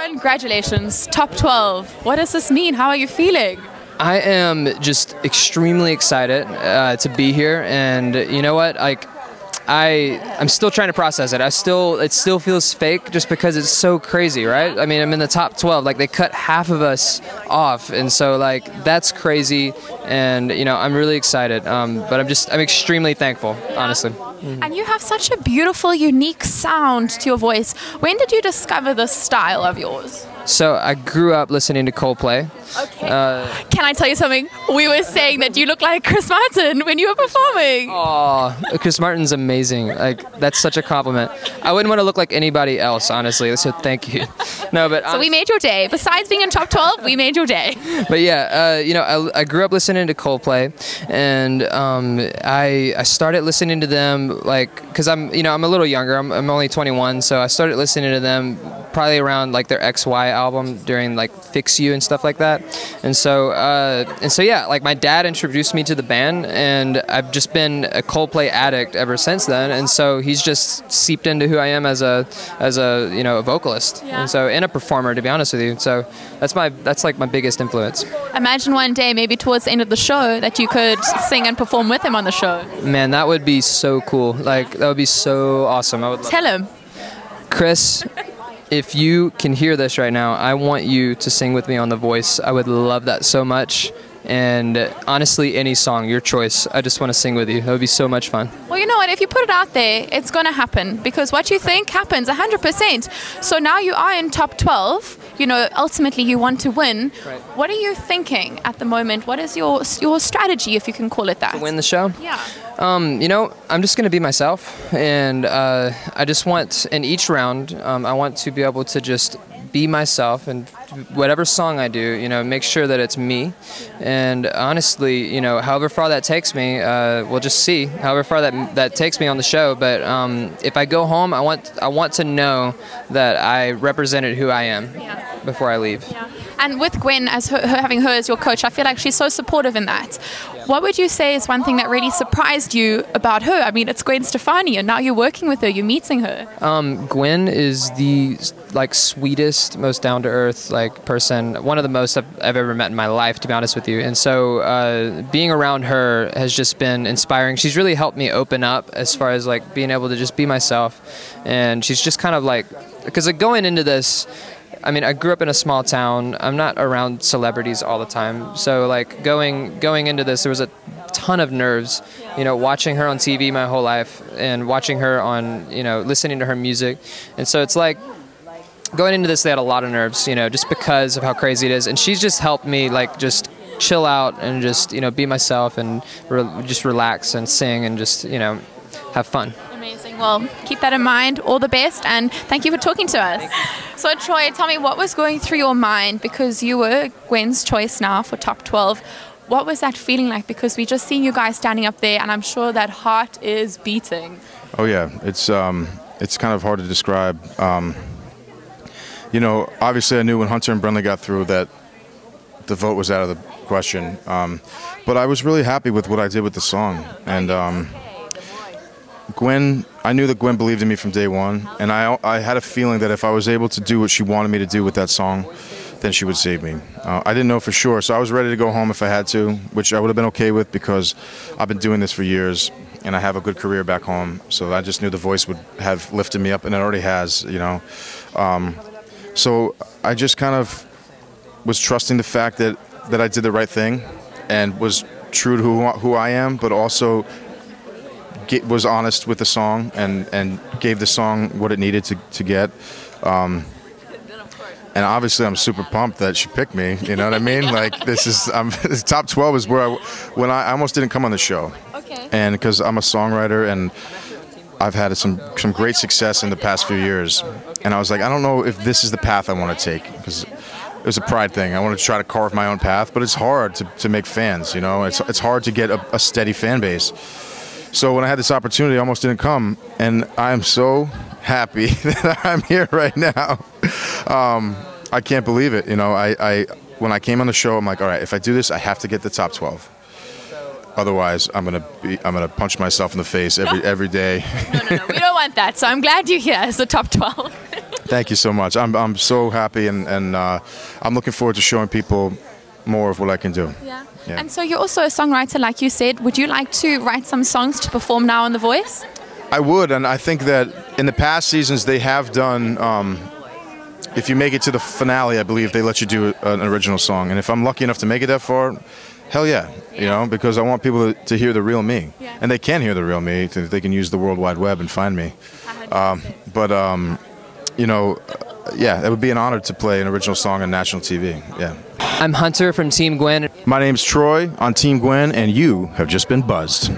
Congratulations, top 12. What does this mean? How are you feeling? I am just extremely excited to be here, and you know what? I'm still trying to process it. It still feels fake just because it's so crazy, right? I mean, I'm in the top 12. Like, they cut half of us off, and so like that's crazy. And you know, I'm really excited. But I'm extremely thankful, honestly. Mm-hmm. And you have such a beautiful, unique sound to your voice. When did you discover this style of yours? So I grew up listening to Coldplay. Okay. Can I tell you something? We were saying that you look like Chris Martin when you were performing. Oh, Chris Martin's amazing. Like, that's such a compliment. I wouldn't want to look like anybody else, honestly. So thank you. No, but so we made your day. Besides being in top 12, we made your day. But yeah, you know, I grew up listening to Coldplay, and I started listening to them like because I'm a little younger. I'm only 21, so I started listening to them probably around like their XY album during like Fix You and stuff like that. And so yeah, like my dad introduced me to the band, and I've just been a Coldplay addict ever since then. And so he's just seeped into who I am as a you know, a vocalist, and so and a performer, to be honest with you. So that's like my biggest influence. Imagine one day, maybe towards the end of the show, that you could sing and perform with him on the show. Man, that would be so cool. Like, that would be so awesome. I would love Tell him. Chris, if you can hear this right now, I want you to sing with me on The Voice. I would love that so much. And honestly, any song, your choice. I just want to sing with you. That would be so much fun. Well, you know what? If you put it out there, it's going to happen, because what you think happens 100%. So now you are in top 12. You know, ultimately you want to win. Right. What are you thinking at the moment? What is your strategy, if you can call it that? To win the show? Yeah. You know, I'm just going to be myself. And I just want, in each round, I want to be able to just be myself, and whatever song I do, you know, make sure that it's me. And honestly, you know, however far that takes me, we'll just see. However far that takes me on the show. But if I go home, I want to know that I represented who I am before I leave. Yeah. And with Gwen, as having her as your coach, I feel like she's so supportive in that. What would you say is one thing that really surprised you about her? I mean, it's Gwen Stefani, and now you're working with her, you're meeting her. Gwen is the sweetest, most down-to-earth person, one of the most I've ever met in my life, to be honest with you. And so being around her has just been inspiring. She's really helped me open up as far as being able to just be myself. And she's just kind of because going into this, I mean, I grew up in a small town. I'm not around celebrities all the time. So going into this, there was a ton of nerves, you know, watching her on TV my whole life, and watching her on, you know, listening to her music. And so it's going into this, they had a lot of nerves, you know, just because of how crazy it is. And she's just helped me just chill out and just, you know, be myself, and just relax and sing and just, you know, have fun. Amazing. Well, keep that in mind. All the best, and thank you for talking to us. So Troy, tell me, what was going through your mind, because you were Gwen's choice now for top 12. What was that feeling like? Because we just seen you guys standing up there, and I'm sure that heart is beating. Oh yeah, it's kind of hard to describe. You know, obviously I knew when Hunter and Brendan got through that the vote was out of the question. But I was really happy with what I did with the song. And Gwen, I knew that Gwen believed in me from day one. And I had a feeling that if I was able to do what she wanted me to do with that song, then she would save me. I didn't know for sure, so I was ready to go home if I had to, which I would have been okay with, because I've been doing this for years and I have a good career back home. So I just knew The Voice would have lifted me up, and it already has, you know. So I just kind of was trusting the fact that I did the right thing and was true to who I am, but also was honest with the song and gave the song what it needed to get. And obviously I'm super pumped that she picked me, you know what I mean? This is, top 12 is where I almost didn't come on the show. Okay. And because I'm a songwriter, and I've had some great success in the past few years. And I was like, I don't know if this is the path I want to take, because it was a pride thing. I want to try to carve my own path, but it's hard to make fans, you know? It's hard to get a steady fan base. So when I had this opportunity, I almost didn't come, and I'm so happy that I'm here right now. I can't believe it, you know. When I came on the show, I'm like, all right, if I do this, I have to get the top 12. Otherwise, I'm gonna punch myself in the face every day. No, we don't want that. So I'm glad you're here as the top 12. Thank you so much. I'm so happy, and I'm looking forward to showing people more of what I can do. Yeah. Yeah. And so you're also a songwriter, like you said. Would you like to write some songs to perform now on The Voice? I would, and I think that in the past seasons they have done, if you make it to the finale, I believe they let you do an original song. And if I'm lucky enough to make it that far, hell yeah, you know, because I want people to hear the real me. Yeah. And they can hear the real me. They can use the World Wide Web and find me. You know, yeah, it would be an honor to play an original song on national TV, yeah. I'm Hunter from Team Gwen. My name's Troy on Team Gwen, and you have just been buzzed.